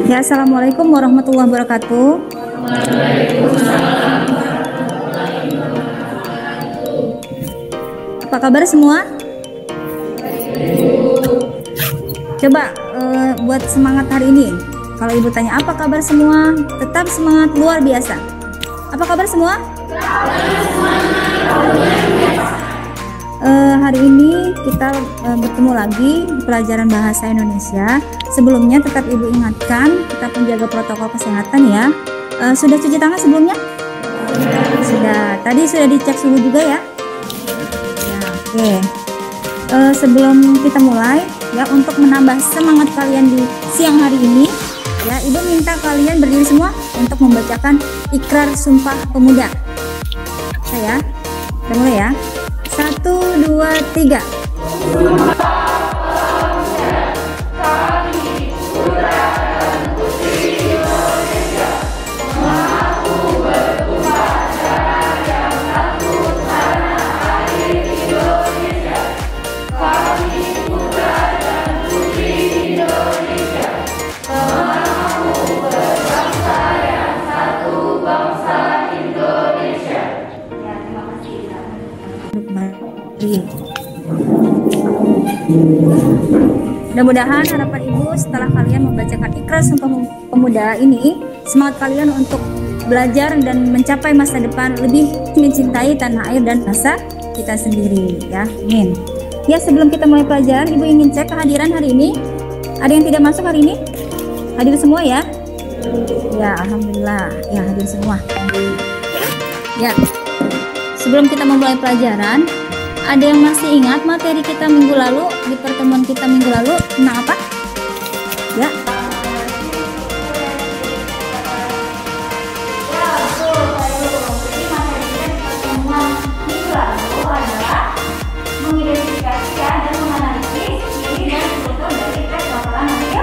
Ya, assalamualaikum warahmatullahi wabarakatuh. Apa kabar semua? Coba buat semangat hari ini. Kalau ibu tanya apa kabar semua, tetap semangat luar biasa. Apa kabar semua? Hari ini kita bertemu lagi di pelajaran bahasa Indonesia. Sebelumnya tetap ibu ingatkan, tetap menjaga protokol kesehatan ya. Sudah cuci tangan sebelumnya? Sudah. Tadi sudah dicek suhu juga ya? Ya, oke. Sebelum kita mulai ya, untuk menambah semangat kalian di siang hari ini ya, ibu minta kalian berdiri semua untuk membacakan Ikrar Sumpah Pemuda. Saya kita mulai ya. 1, 2, 3. Mudah-mudahan harapan ibu setelah kalian membacakan Ikrar Sumpah Pemuda ini, semangat kalian untuk belajar dan mencapai masa depan, lebih mencintai tanah air dan bangsa kita sendiri ya. Amin. Ya, sebelum kita mulai pelajaran, ibu ingin cek kehadiran hari ini. Ada yang tidak masuk hari ini? Hadir semua ya? Ya, alhamdulillah ya, hadir semua. Ya, sebelum kita memulai pelajaran, ada yang masih ingat materi kita minggu lalu, di pertemuan kita minggu lalu tentang apa? Ya. Mengidentifikasi dan menganalisis ciri dan struktur dari teks laporan hasil.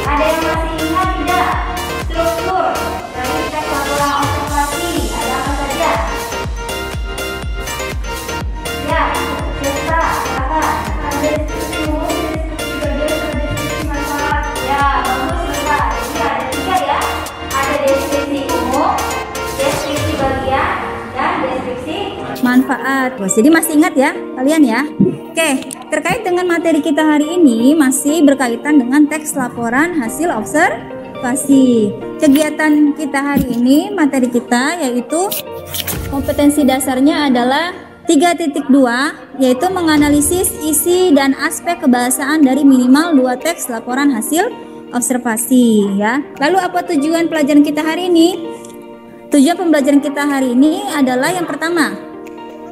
Ada yang masih ingat tidak? Struktur dari teks laporan observasi ada apa saja? Ya, cerita, silakan. Deskripsi umum, deskripsi bagian, deskripsi manfaat. Ya, bagus Mbak. Jadi ada 3 ya. Ada deskripsi umum, deskripsi bagian, dan deskripsi manfaat. Jadi masih ingat ya kalian ya? Oke, terkait dengan materi kita hari ini masih berkaitan dengan teks laporan hasil observasi. Kegiatan kita hari ini, materi kita yaitu kompetensi dasarnya adalah 3.2, yaitu menganalisis isi dan aspek kebahasaan dari minimal 2 teks laporan hasil observasi ya. Lalu apa tujuan pelajaran kita hari ini? Tujuan pembelajaran kita hari ini adalah yang pertama,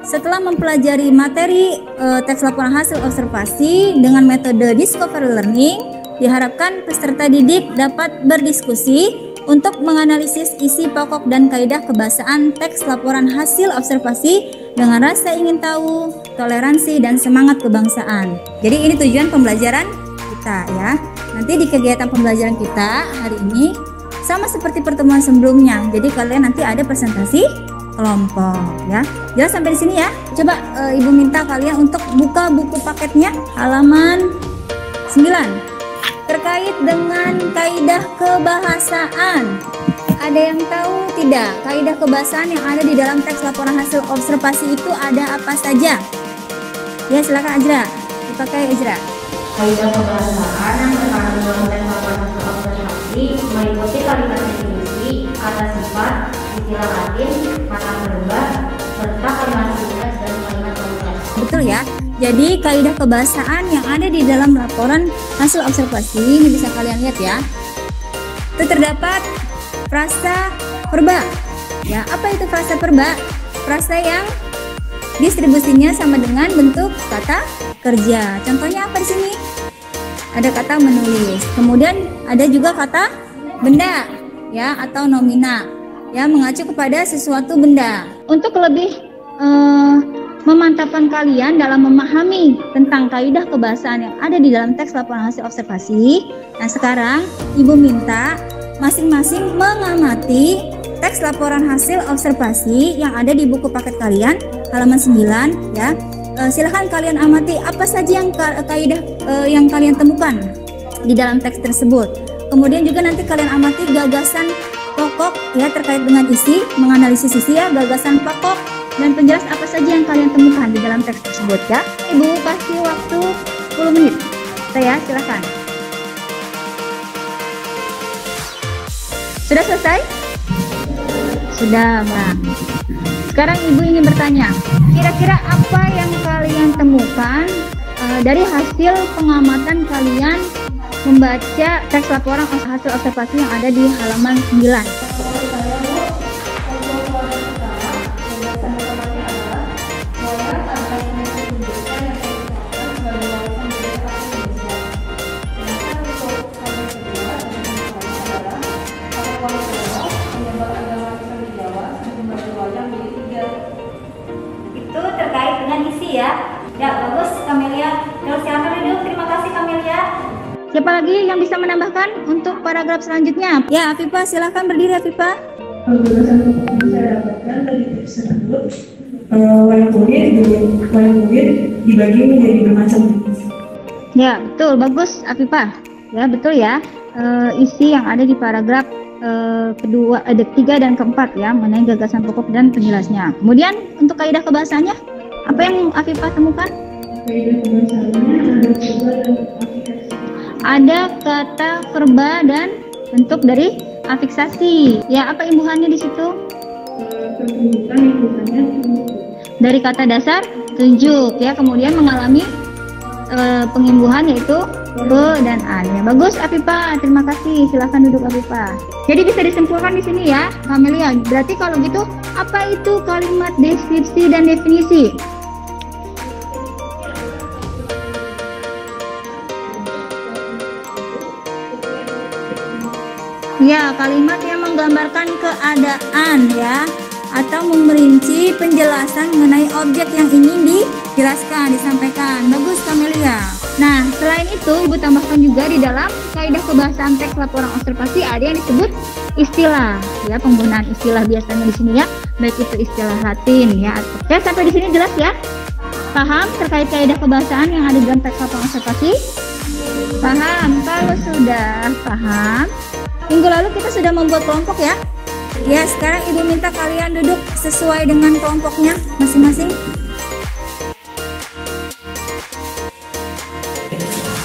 setelah mempelajari materi teks laporan hasil observasi dengan metode discovery learning, diharapkan peserta didik dapat berdiskusi untuk menganalisis isi pokok dan kaidah kebahasaan teks laporan hasil observasi dengan rasa ingin tahu, toleransi, dan semangat kebangsaan. Jadi ini tujuan pembelajaran kita ya. Nanti di kegiatan pembelajaran kita hari ini sama seperti pertemuan sebelumnya. Jadi kalian nanti ada presentasi kelompok ya. Jelas sampai di sini ya. Coba ibu minta kalian untuk buka buku paketnya halaman 9. Terkait dengan kaidah kebahasaan. Ada yang tahu tidak kaidah kebahasaan yang ada di dalam teks laporan hasil observasi itu ada apa saja? Ya, silakan Ajra. Dipakai Ajra. Kaidah kebahasaan yang terkandung dalam teks laporan hasil observasi meliputi kalimat definisi, kata sifat, istilah latin, kata kerja, serta kalimat sinteks dan kalimat konteks. Betul ya. Jadi kaidah kebahasaan yang ada di dalam laporan hasil observasi ini bisa kalian lihat ya. Itu terdapat frasa verba. Ya, apa itu frasa verba? Frasa yang distribusinya sama dengan bentuk kata kerja. Contohnya apa di sini? Ada kata menulis. Kemudian ada juga kata benda ya, atau nomina ya, mengacu kepada sesuatu benda. Untuk lebih memantapkan kalian dalam memahami tentang kaidah kebahasaan yang ada di dalam teks laporan hasil observasi. Nah, sekarang ibu minta masing-masing mengamati teks laporan hasil observasi yang ada di buku paket kalian halaman 9 ya. Silahkan kalian amati apa saja yang kaidah yang kalian temukan. di dalam teks tersebut. Kemudian juga nanti kalian amati gagasan pokok ya terkait dengan isi, menganalisis isi ya, gagasan pokok dan penjelas apa saja yang kalian temukan di dalam teks tersebut ya. Ibu kasih waktu 10 menit. Saya silakan. Sudah selesai? Sudah, Mbak. Sekarang Ibu ingin bertanya, kira-kira apa yang kalian temukan dari hasil pengamatan kalian membaca teks laporan hasil observasi yang ada di halaman 9? Itu terkait dengan isi ya. Ya, bagus Kamelia. Terus silakan duduk. Terima kasih Kamelia. Siapa lagi yang bisa menambahkan untuk paragraf selanjutnya? Ya, Afifah, silakan berdiri Afifah. Gagasan pokok yang saya dapatkan dari teks tersebut, wayang kulit dibagi menjadi bermacam. Ya, betul, bagus Afifah. Ya, betul ya. Isi yang ada di paragraf kedua, ketiga dan keempat ya, mengenai gagasan pokok dan penjelasnya. Kemudian untuk kaidah kebahasaannya, apa yang Afifah temukan? Kaidah kebahasaannya ada verba dan afiksasi. Ada kata verba dan bentuk dari afiksasi. Ya, apa imbuhannya di situ? Pertunjukan imbuhannya tunjuk. Dari kata dasar tunjuk ya, kemudian mengalami pengimbuhan yaitu be dan an. Ya, bagus Afifah, terima kasih. Silahkan duduk Afifah. Jadi bisa disimpulkan di sini ya, Kamelia. Berarti kalau gitu, apa itu kalimat deskripsi dan definisi? Ya, kalimat yang menggambarkan keadaan ya, atau merinci penjelasan mengenai objek yang ingin dijelaskan, disampaikan. Bagus Kamelia. Nah, selain itu Ibu tambahkan juga di dalam kaidah kebahasaan teks laporan observasi ada yang disebut istilah. Ya, penggunaan istilah biasanya di sini ya, baik itu istilah Latin ya. Oke, sampai di sini jelas ya? Paham terkait kaidah kebahasaan yang ada di dalam teks laporan observasi? Paham? Kalau sudah paham, minggu lalu kita sudah membuat kelompok ya. Ya, sekarang Ibu minta kalian duduk sesuai dengan kelompoknya masing-masing.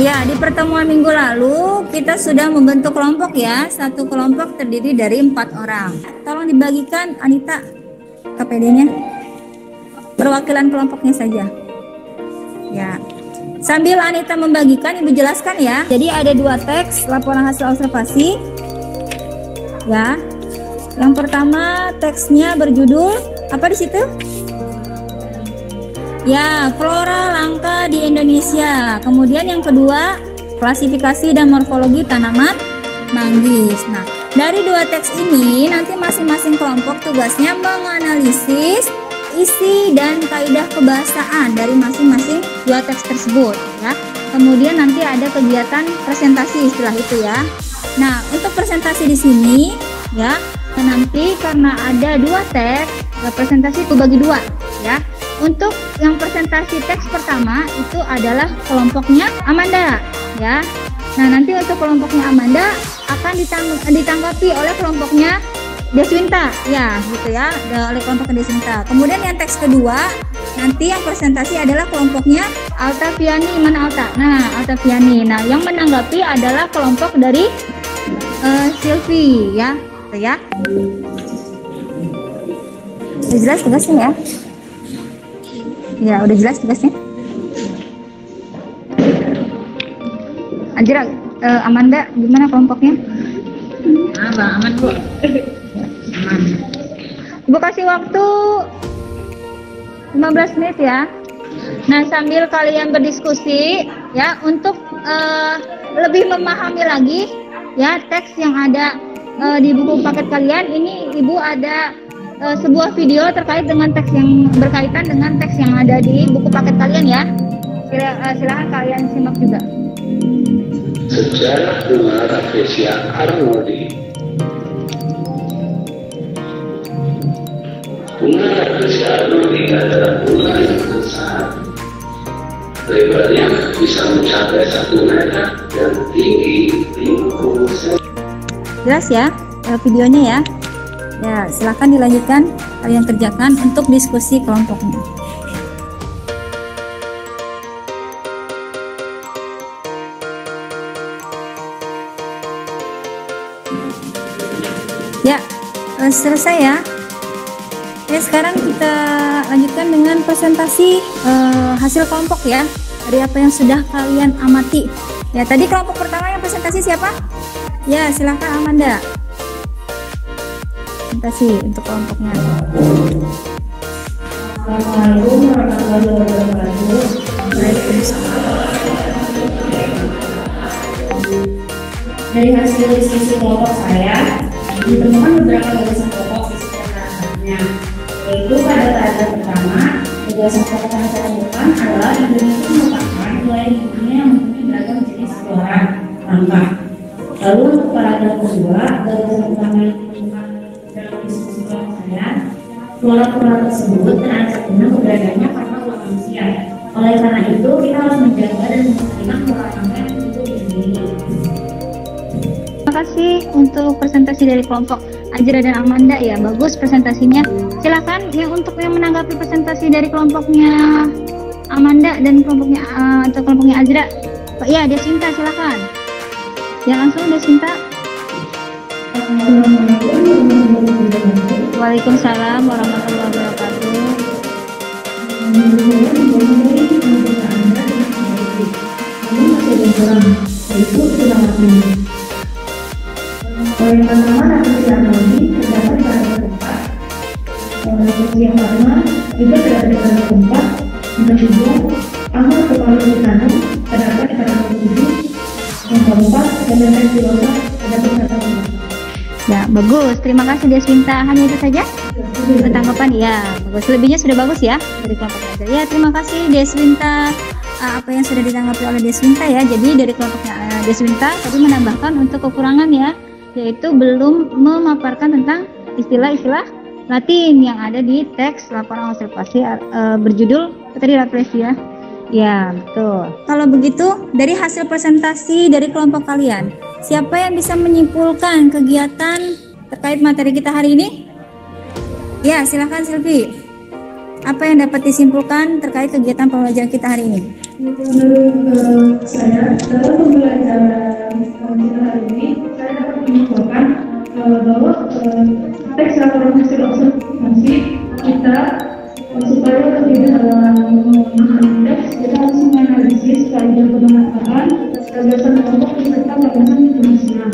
Ya, di pertemuan minggu lalu kita sudah membentuk kelompok ya. Satu kelompok terdiri dari 4 orang. Tolong dibagikan Anita KPD-nya. Perwakilan kelompoknya saja. Ya. Sambil Anita membagikan, Ibu jelaskan ya. Jadi ada 2 teks laporan hasil observasi. Ya. Yang pertama teksnya berjudul apa di situ? Ya, flora langka di Indonesia. Kemudian yang kedua, klasifikasi dan morfologi tanaman manggis. Nah, dari 2 teks ini nanti masing-masing kelompok tugasnya menganalisis isi dan kaidah kebahasaan dari masing-masing 2 teks tersebut ya. Kemudian nanti ada kegiatan presentasi istilah itu ya. Nah, untuk presentasi di sini ya, nanti karena ada 2 teks, presentasi itu bagi 2 ya. Untuk yang presentasi teks pertama itu adalah kelompoknya Amanda ya. Nah, nanti untuk kelompoknya Amanda akan ditanggapi oleh kelompoknya Deswinta ya, gitu ya, oleh kelompok Deswinta. Kemudian yang teks kedua nanti yang presentasi adalah kelompoknya Alta Fiani. Mana Alta? Nah, Alta Fiani. Nah, yang menanggapi adalah kelompok dari Silvi ya, gitu ya. Jelas tugasnya ya? Ya, udah jelas tugasnya. Ajra, Amanda, gimana kelompoknya? Aman Bu. Aman. Ibu kasih waktu 15 menit ya. Nah, sambil kalian berdiskusi ya, untuk lebih memahami lagi ya teks yang ada di buku paket kalian. Ini Ibu ada sebuah video terkait dengan teks yang berkaitan dengan teks yang ada di buku paket kalian ya. Silahkan kalian simak juga. Sejarah bunga Rafflesia arnoldii. Bunga Rafflesia arnoldii adalah bunga yang besar, lebarnya bisa mencapai 1 meter dan tinggi 50 cm. Jelas ya videonya ya. Ya, silahkan dilanjutkan kalian kerjakan untuk diskusi kelompoknya. Ya, selesai ya. Oke, sekarang kita lanjutkan dengan presentasi hasil kelompok ya, dari apa yang sudah kalian amati. Ya, tadi kelompok pertama yang presentasi siapa? Ya, silahkan Amanda. Presentasi untuk kelompoknya. Assalamualaikum warahmatullahi wabarakatuh. Dari hasil diskusi kelompok saya, ditemukan beberapa gagasan pokok di sekitarnya. Yaitu pada paragraf pertama, gagasan pokok yang saya temukan adalah Indonesia merupakan wilayah dunia yang mempunyai beragam jenis flora langka. Lalu untuk paragraf kedua, gagasan utama yang ditemukan dalam diskusi kelompok saya, flora-flora tersebut terancam punah keberadaannya karena ulah manusia. Oleh karena itu, kita harus menjaga dan melestarikan flora langka yang hidup di sini. Terima kasih untuk presentasi dari kelompok Azra dan Amanda ya, bagus presentasinya. Silakan yang untuk yang menanggapi presentasi dari kelompoknya Amanda dan kelompoknya atau kelompoknya Azra. Ya, Deswinta silakan. Ya, langsung Deswinta. Waalaikumsalam warahmatullahi wabarakatuh. Yang pertama, referensi analogi terdapat pada tempat. Referensi yang pertama juga terdapat pada tempat. Yang kedua, amal kepala ditanam terdapat pada tujuh. Yang keempat, elemen filosof terdapat pada tempat. Ya, bagus. Terima kasih Deswinta. Hanya itu saja? Tanggapan ya, bagus. Lebihnya sudah bagus ya dari kelompok Azra. Ya, terima kasih Deswinta. Apa yang sudah ditanggapi oleh Deswinta ya. Jadi dari kelompoknya Deswinta tadi menambahkan untuk kekurangan ya, yaitu belum memaparkan tentang istilah-istilah Latin yang ada di teks laporan observasi berjudul tadi referensi ya. Ya, betul. Kalau begitu, dari hasil presentasi dari kelompok kalian, siapa yang bisa menyimpulkan kegiatan terkait materi kita hari ini? Ya, silakan Silvi. Apa yang dapat disimpulkan terkait kegiatan pembelajaran kita hari ini? Menurut saya, dalam pembelajaran kita hari ini, saya dapat menyimpulkan bahwa teks laporan hasil observasi kita supaya lebih memahami teks, kita harus menganalisis kajian pemanfaatan gagasan kelompok beserta gagasan Indonesia.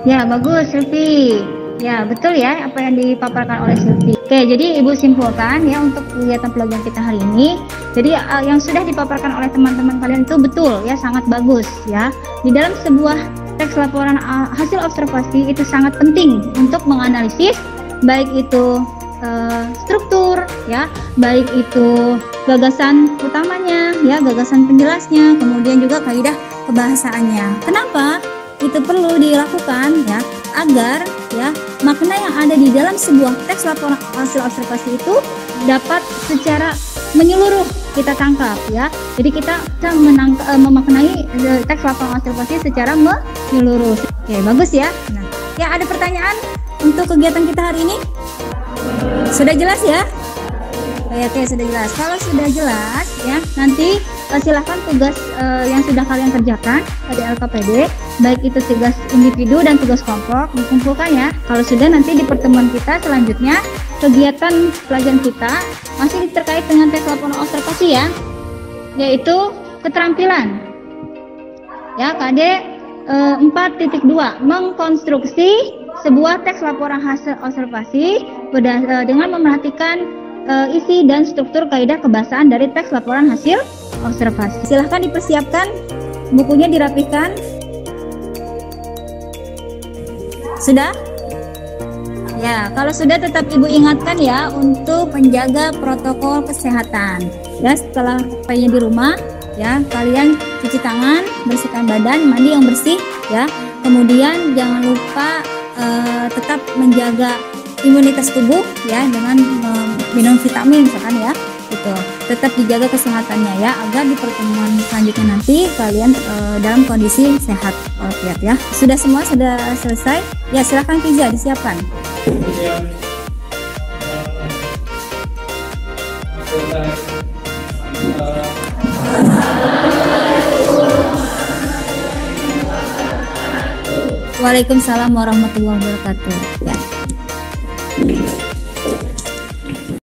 Ya, bagus Silvi. Ya, betul ya apa yang dipaparkan oleh Silvi. Oke, jadi Ibu simpulkan ya untuk kegiatan pelajaran kita hari ini. Jadi yang sudah dipaparkan oleh teman-teman kalian itu betul ya, sangat bagus ya. Di dalam sebuah teks laporan hasil observasi itu sangat penting untuk menganalisis baik itu struktur ya, baik itu gagasan utamanya ya, gagasan penjelasnya, kemudian juga kaidah kebahasaannya. Kenapa itu perlu dilakukan ya? Agar ya makna yang ada di dalam sebuah teks laporan hasil observasi itu dapat secara menyeluruh kita tangkap ya. Jadi kita bisa memaknai teks laporan observasi secara menyeluruh. Oke, bagus ya. Nah, ya ada pertanyaan untuk kegiatan kita hari ini? Sudah jelas ya? Oke, sudah jelas. Kalau sudah jelas ya, nanti silahkan tugas yang sudah kalian kerjakan pada LKPD, baik itu tugas individu dan tugas kelompok, dikumpulkan ya. Kalau sudah, nanti di pertemuan kita selanjutnya kegiatan pelajaran kita masih terkait dengan tes laporan observasi ya, yaitu keterampilan ya, KD 4.2 mengkonstruksi sebuah teks laporan hasil observasi dengan memerhatikan isi dan struktur kaidah kebahasaan dari teks laporan hasil observasi. Silahkan dipersiapkan, bukunya dirapihkan. Sudah? Ya, kalau sudah tetap Ibu ingatkan ya untuk menjaga protokol kesehatan. Ya, setelah sampainya di rumah ya, kalian cuci tangan, bersihkan badan, mandi yang bersih ya. Kemudian jangan lupa tetap menjaga imunitas tubuh ya dengan minum vitamin misalkan ya, betul. Tetap dijaga kesehatannya ya, agar di pertemuan selanjutnya nanti kalian dalam kondisi sehat walafiat ya. Sudah semua sudah selesai? Ya silakan Kiza disiapkan. Waalaikumsalam warahmatullahi wabarakatuh. Ya.